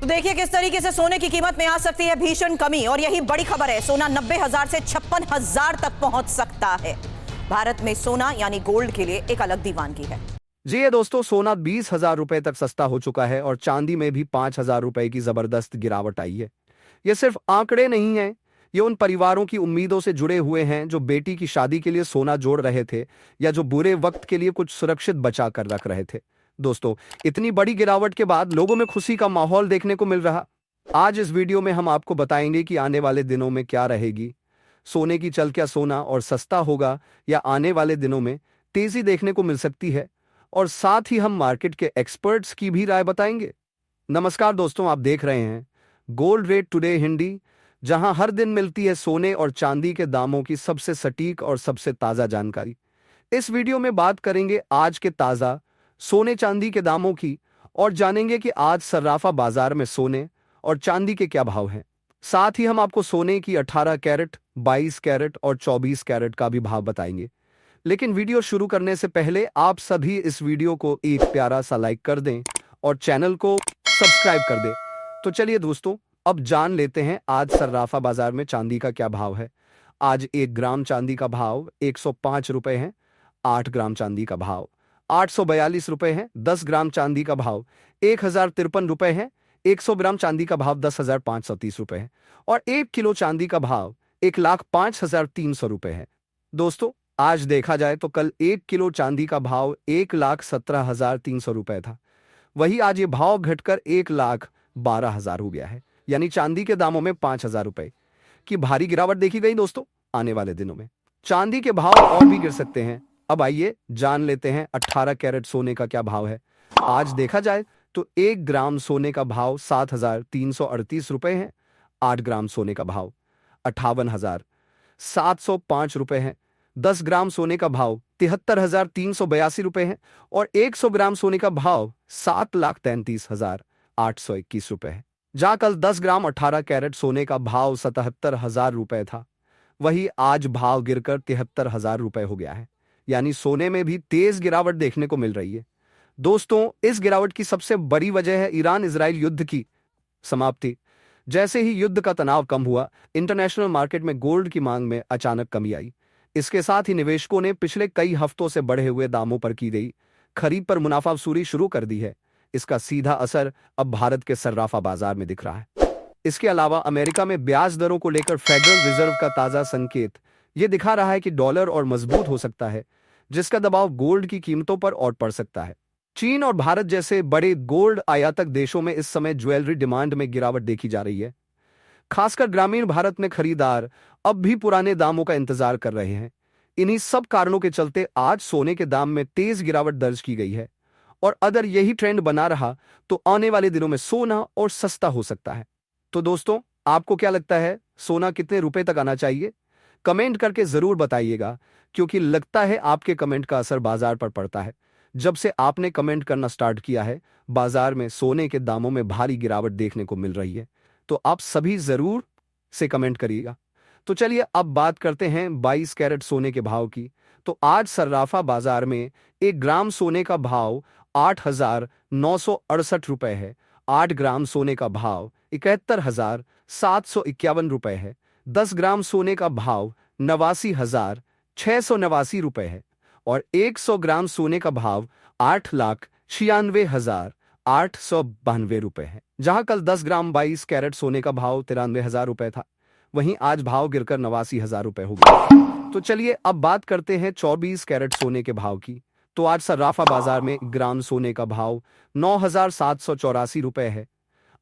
तो देखिए किस तरीके से सोने की कीमत में आ सकती है भीषण कमी, और यही बड़ी खबर है, सोना 90,000 से 56,000 तक पहुंच सकता है। भारत में सोना यानी गोल्ड के लिए एक अलग दीवानगी है। जी ये दोस्तों, सोना 20,000 रुपए तक सस्ता हो चुका है और चांदी में भी 5,000 रुपए की जबरदस्त गिरावट आई है। ये सिर्फ आंकड़े नहीं हैं, ये उन परिवारों की उम्मीदों से जुड़े हुए हैं जो बेटी की शादी के लिए सोना जोड़ रहे थे या जो बुरे वक्त के लिए कुछ सुरक्षित बचा कर रख रहे थे। दोस्तों, इतनी बड़ी गिरावट के बाद लोगों में खुशी का माहौल देखने को मिल रहा। आज इस वीडियो में हम आपको बताएंगे कि आने वाले दिनों में क्या रहेगी, सोने की चल क्या सोना और सस्ता होगा या आने वाले दिनों में तेजी देखने को मिल सकती है, और साथ ही हम मार्केट के एक्सपर्ट्स की भी राय बताएंगे। नमस्कार दोस्तों, आप देख रहे हैं गोल्ड रेट टुडे हिंदी, जहां हर दिन मिलती है सोने और चांदी के दामों की सबसे सटीक और सबसे ताज़ा जानकारी। इस वीडियो में बात करेंगे आज के ताज़ा सोने चांदी के दामों की और जानेंगे कि आज सर्राफा बाजार में सोने और चांदी के क्या भाव हैं। साथ ही हम आपको सोने की 18 कैरेट, 22 कैरेट और 24 कैरेट का भी भाव बताएंगे। लेकिन वीडियो शुरू करने से पहले आप सभी इस वीडियो को एक प्यारा सा लाइक कर दें और चैनल को सब्सक्राइब कर दें। तो चलिए दोस्तों, अब जान लेते हैं आज सर्राफा बाजार में चांदी का क्या भाव है। आज 1 ग्राम चांदी का भाव 105 रुपए है। 8 ग्राम चांदी का भाव 842 रुपए है। 10 ग्राम चांदी का भाव 1,053 रुपए है। 100 ग्राम चांदी का भाव 10,530 रुपए है और 1 किलो चांदी का भाव 1,05,300 रुपए है। दोस्तों, आज देखा जाए तो कल 1 किलो चांदी का भाव 1,17,300 रुपए था। वही आज ये भाव घटकर 1,12,000 हो गया है, यानी चांदी के दामों में 5,000 रुपए की भारी गिरावट देखी गई। दोस्तों, आने वाले दिनों में चांदी के भाव और भी गिर सकते हैं। अब आइए जान लेते हैं 18 कैरेट सोने का क्या भाव है। आज देखा जाए तो 1 ग्राम सोने का भाव 7,338 रुपए है। 8 ग्राम सोने का भाव 58,705 रुपए है। 10 ग्राम सोने का भाव 73,382 रुपए है और 100 ग्राम सोने का भाव 7,33,821 रुपए है। जहां कल 10 ग्राम 18 कैरेट सोने का भाव 77,000 रुपए था, वही आज भाव गिरकर 73,000 रुपए हो गया है, यानी सोने में भी तेज गिरावट देखने को मिल रही है। दोस्तों, इस गिरावट की सबसे बड़ी वजह है ईरान इजराइल युद्ध की समाप्ति। जैसे ही युद्ध का तनाव कम हुआ, इंटरनेशनल मार्केट में गोल्ड की मांग में अचानक कमी आई। इसके साथ ही निवेशकों ने पिछले कई हफ्तों से बढ़े हुए दामों पर की गई खरीद पर मुनाफा वसूली शुरू कर दी है। इसका सीधा असर अब भारत के सर्राफा बाजार में दिख रहा है। इसके अलावा अमेरिका में ब्याज दरों को लेकर फेडरल रिजर्व का ताजा संकेत ये दिखा रहा है कि डॉलर और मजबूत हो सकता है, जिसका दबाव गोल्ड की कीमतों पर और पड़ सकता है। चीन और भारत जैसे बड़े गोल्ड आयातक देशों में इस समय ज्वेलरी डिमांड में गिरावट देखी जा रही है। खासकर ग्रामीण भारत में खरीदार अब भी पुराने दामों का इंतजार कर रहे हैं। इन्हीं सब कारणों के चलते आज सोने के दाम में तेज गिरावट दर्ज की गई है, और अगर यही ट्रेंड बना रहा तो आने वाले दिनों में सोना और सस्ता हो सकता है। तो दोस्तों, आपको क्या लगता है, सोना कितने रुपए तक आना चाहिए? कमेंट करके जरूर बताइएगा, क्योंकि लगता है आपके कमेंट का असर बाजार पर पड़ता है। जब से आपने कमेंट करना स्टार्ट किया है, बाजार में सोने के दामों में भारी गिरावट देखने को मिल रही है। तो आप सभी जरूर से कमेंट करिएगा। तो चलिए अब बात करते हैं 22 कैरेट सोने के भाव की। तो आज सर्राफा बाजार में 1 ग्राम सोने का भाव 8,968 रुपए है। 8 ग्राम सोने का भाव 71,751 रुपए है। 10 ग्राम सोने का भाव 89,689 रुपए है और 100 ग्राम सोने का भाव 8,96,892 रुपए है। जहां कल 10 ग्राम 22 कैरेट सोने का भाव 93,000 रुपए था, वहीं आज भाव गिरकर 89,000 रुपए हो गया। तो चलिए अब बात करते हैं 24 कैरेट सोने के भाव की। तो आज सर्राफा बाजार में 1 ग्राम सोने का भाव 9,784 रुपए है।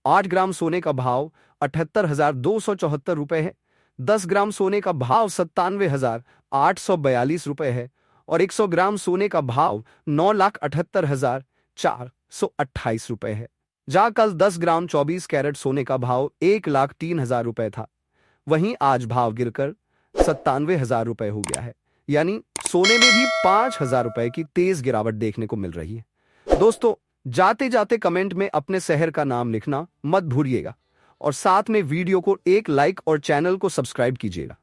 8 ग्राम सोने का भाव 78,274 रुपए है। 10 ग्राम सोने का भाव 97,842 रुपए है और 100 ग्राम सोने का भाव 9,78,428 रुपए है। जहां कल 10 ग्राम 24 कैरेट सोने का भाव 1,03,000 रुपए था, वहीं आज भाव गिरकर 97,000 रुपए हो गया है, यानी सोने में भी 5,000 रुपए की तेज गिरावट देखने को मिल रही है। दोस्तों, जाते जाते कमेंट में अपने शहर का नाम लिखना मत भूलिएगा और साथ में वीडियो को एक लाइक और चैनल को सब्सक्राइब कीजिएगा।